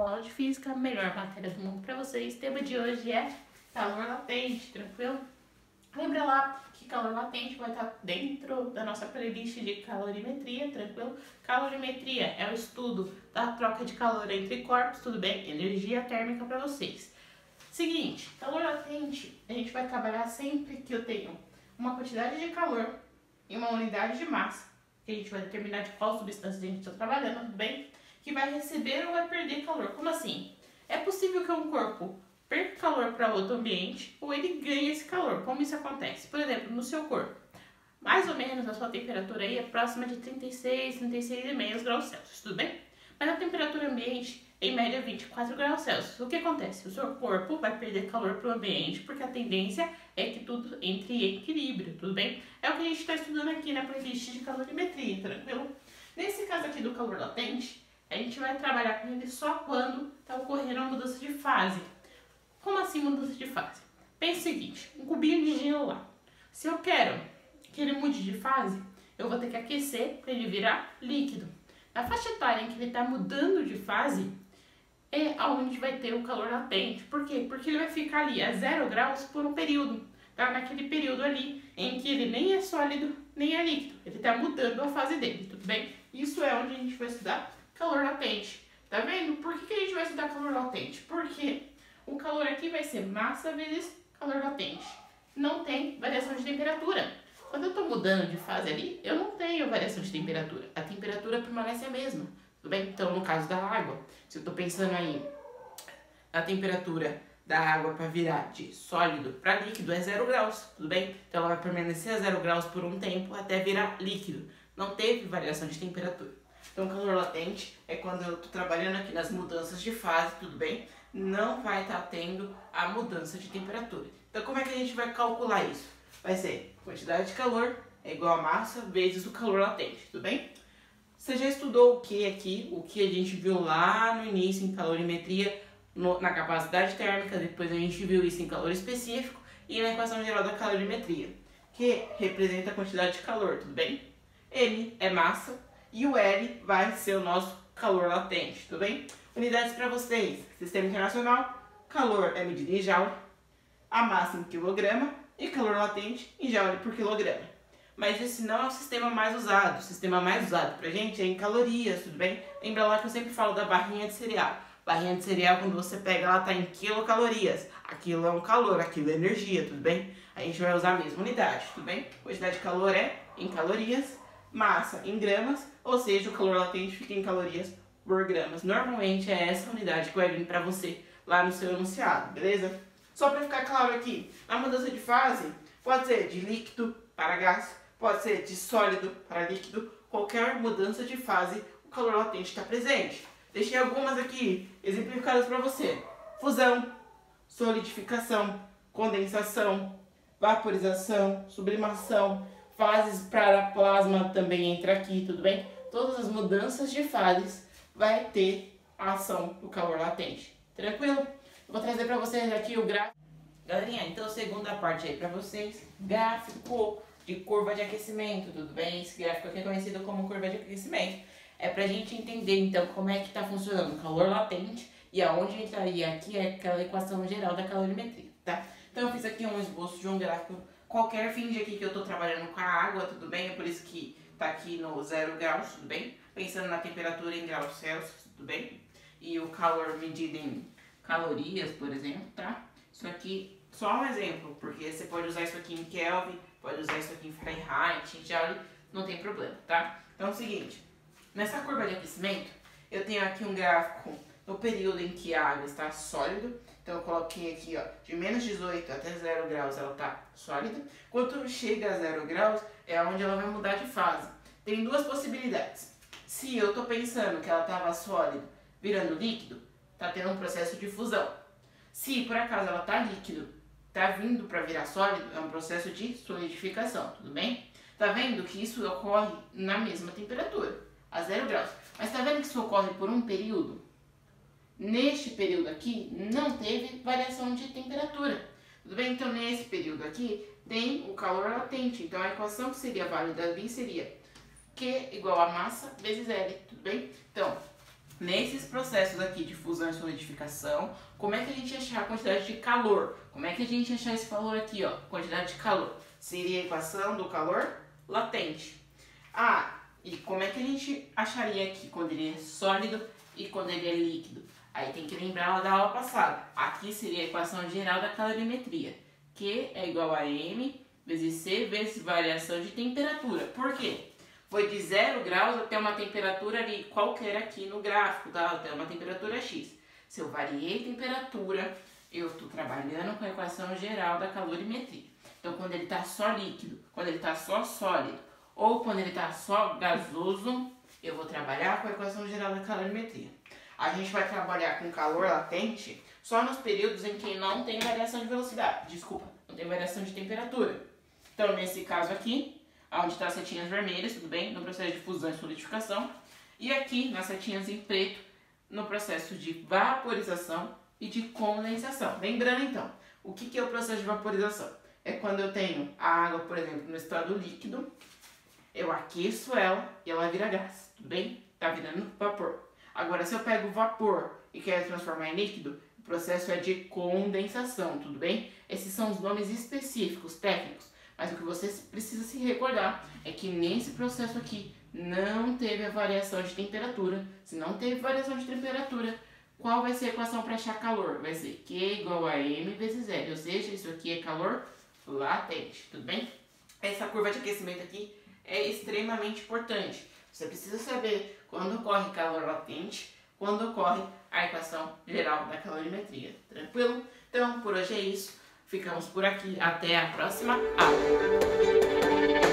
uma aula de física, melhor matéria do mundo para vocês. O tema de hoje é calor latente, tranquilo? Lembra lá que calor latente vai estar dentro da nossa playlist de calorimetria, tranquilo? Calorimetria é o estudo da troca de calor entre corpos, tudo bem? Energia térmica para vocês. Seguinte, calor latente, a gente vai trabalhar sempre que eu tenho uma quantidade de calor e uma unidade de massa, que a gente vai determinar de qual substância a gente está trabalhando, tudo bem? Que vai receber ou vai perder calor. Como assim? É possível que um corpo perca calor para outro ambiente ou ele ganhe esse calor. Como isso acontece? Por exemplo, no seu corpo, mais ou menos a sua temperatura aí é próxima de 36, 36,5 graus Celsius, tudo bem? Mas a temperatura ambiente em média 24 graus Celsius. O que acontece? O seu corpo vai perder calor para o ambiente porque a tendência é que tudo entre em equilíbrio, tudo bem? É o que a gente está estudando aqui na playlist de calorimetria, tranquilo? Nesse caso aqui do calor latente, a gente vai trabalhar com ele só quando está ocorrendo uma mudança de fase. Como assim mudança de fase? Pense o seguinte, um cubinho de gelo lá. Se eu quero que ele mude de fase, eu vou ter que aquecer para ele virar líquido. Na faixa etária em que ele está mudando de fase, é onde vai ter o calor latente. Por quê? Porque ele vai ficar ali a 0 graus por um período. Tá? Naquele período ali em que ele nem é sólido, nem é líquido. Ele está mudando a fase dele, tudo bem? Isso é onde a gente vai estudar calor latente. Tá vendo? Por que a gente vai estudar calor latente? Porque o calor aqui vai ser massa vezes calor latente. Não tem variação de temperatura. Quando eu estou mudando de fase ali, eu não tenho variação de temperatura. A temperatura permanece a mesma. Tudo bem? Então, no caso da água, se eu estou pensando aí na temperatura da água para virar de sólido para líquido é 0 graus, tudo bem? Então, ela vai permanecer a 0 graus por um tempo até virar líquido. Não teve variação de temperatura. Então, calor latente é quando eu estou trabalhando aqui nas mudanças de fase, tudo bem? Não vai estar tendo a mudança de temperatura. Então, como é que a gente vai calcular isso? Vai ser quantidade de calor é igual a massa vezes o calor latente, tudo bem? Você já estudou o que aqui? O que a gente viu lá no início em calorimetria, na capacidade térmica, depois a gente viu isso em calor específico e na equação geral da calorimetria, que representa a quantidade de calor, tudo bem? M é massa e o L vai ser o nosso calor latente, tudo bem? Unidades para vocês, Sistema Internacional, calor é medido em joule, a massa em quilograma e calor latente em joule por quilograma. Mas esse não é o sistema mais usado. O sistema mais usado pra gente é em calorias, tudo bem? Lembra lá que eu sempre falo da barrinha de cereal. Barrinha de cereal, quando você pega, ela tá em quilocalorias. Aquilo é um calor, aquilo é energia, tudo bem? A gente vai usar a mesma unidade, tudo bem? Quantidade de calor é em calorias, massa em gramas, ou seja, o calor latente fica em calorias por gramas. Normalmente é essa unidade que vai vir pra você lá no seu enunciado, beleza? Só pra ficar claro aqui, a mudança de fase pode ser de líquido para gás, pode ser de sólido para líquido, qualquer mudança de fase, o calor latente está presente. Deixei algumas aqui exemplificadas para você. Fusão, solidificação, condensação, vaporização, sublimação, fases para plasma também entra aqui, tudo bem? Todas as mudanças de fases vai ter a ação do calor latente. Tranquilo? Eu vou trazer para vocês aqui o gráfico. Galerinha, então segunda parte aí para vocês, gráfico de curva de aquecimento, tudo bem? Esse gráfico aqui é conhecido como curva de aquecimento. É pra gente entender então como é que tá funcionando o calor latente e aonde entraria aqui é aquela equação geral da calorimetria, tá? Então eu fiz aqui um esboço de um gráfico qualquer, finge aqui que eu tô trabalhando com a água, tudo bem? É por isso que tá aqui no 0 graus, tudo bem? Pensando na temperatura em graus Celsius, tudo bem? E o calor medido em calorias, por exemplo, tá? Isso aqui, só um exemplo, porque você pode usar isso aqui em Kelvin, pode usar isso aqui em Fahrenheit, em Joule, não tem problema, tá? Então é o seguinte, nessa curva de aquecimento, eu tenho aqui um gráfico no período em que a água está sólida, então eu coloquei aqui, ó, de menos 18 até 0 graus ela está sólida, quando chega a 0 graus é onde ela vai mudar de fase. Tem duas possibilidades, se eu estou pensando que ela estava sólida virando líquido, tá tendo um processo de fusão. Se por acaso ela tá líquido, tá vindo para virar sólido, é um processo de solidificação, tudo bem? Tá vendo que isso ocorre na mesma temperatura, a 0 graus. Mas tá vendo que isso ocorre por um período? Neste período aqui, não teve variação de temperatura, tudo bem? Então, nesse período aqui, tem o calor latente. Então, a equação que seria válida ali seria Q igual a massa vezes L, tudo bem? Então, nesses processos aqui de fusão e solidificação, como é que a gente achar a quantidade de calor? Como é que a gente achar esse valor aqui, ó, quantidade de calor? Seria a equação do calor latente. E como é que a gente acharia aqui quando ele é sólido e quando ele é líquido? Aí tem que lembrar lá da aula passada. Aqui seria a equação geral da calorimetria. Q é igual a M vezes C vezes variação de temperatura. Por quê? Foi de 0 graus até uma temperatura ali qualquer aqui no gráfico, tá? Até uma temperatura X. Se eu variei a temperatura, eu estou trabalhando com a equação geral da calorimetria. Então, quando ele está só líquido, quando ele está só sólido, ou quando ele está só gasoso, eu vou trabalhar com a equação geral da calorimetria. A gente vai trabalhar com calor latente só nos períodos em que não tem variação de velocidade. Desculpa, não tem variação de temperatura. Então, nesse caso aqui, onde está as setinhas vermelhas, tudo bem? No processo de fusão e solidificação. E aqui, nas setinhas em preto, no processo de vaporização e de condensação. Lembrando, então, o que é o processo de vaporização? É quando eu tenho a água, por exemplo, no estado líquido, eu aqueço ela e ela vira gás, tudo bem? Tá virando vapor. Agora, se eu pego o vapor e quero transformar em líquido, o processo é de condensação, tudo bem? Esses são os nomes específicos, técnicos. Mas o que você precisa se recordar é que nesse processo aqui não teve a variação de temperatura. Se não teve variação de temperatura, qual vai ser a equação para achar calor? Vai ser Q igual a M vezes L, ou seja, isso aqui é calor latente, tudo bem? Essa curva de aquecimento aqui é extremamente importante. Você precisa saber quando ocorre calor latente, quando ocorre a equação geral da calorimetria. Tranquilo? Então, por hoje é isso. Ficamos por aqui. Até a próxima aula.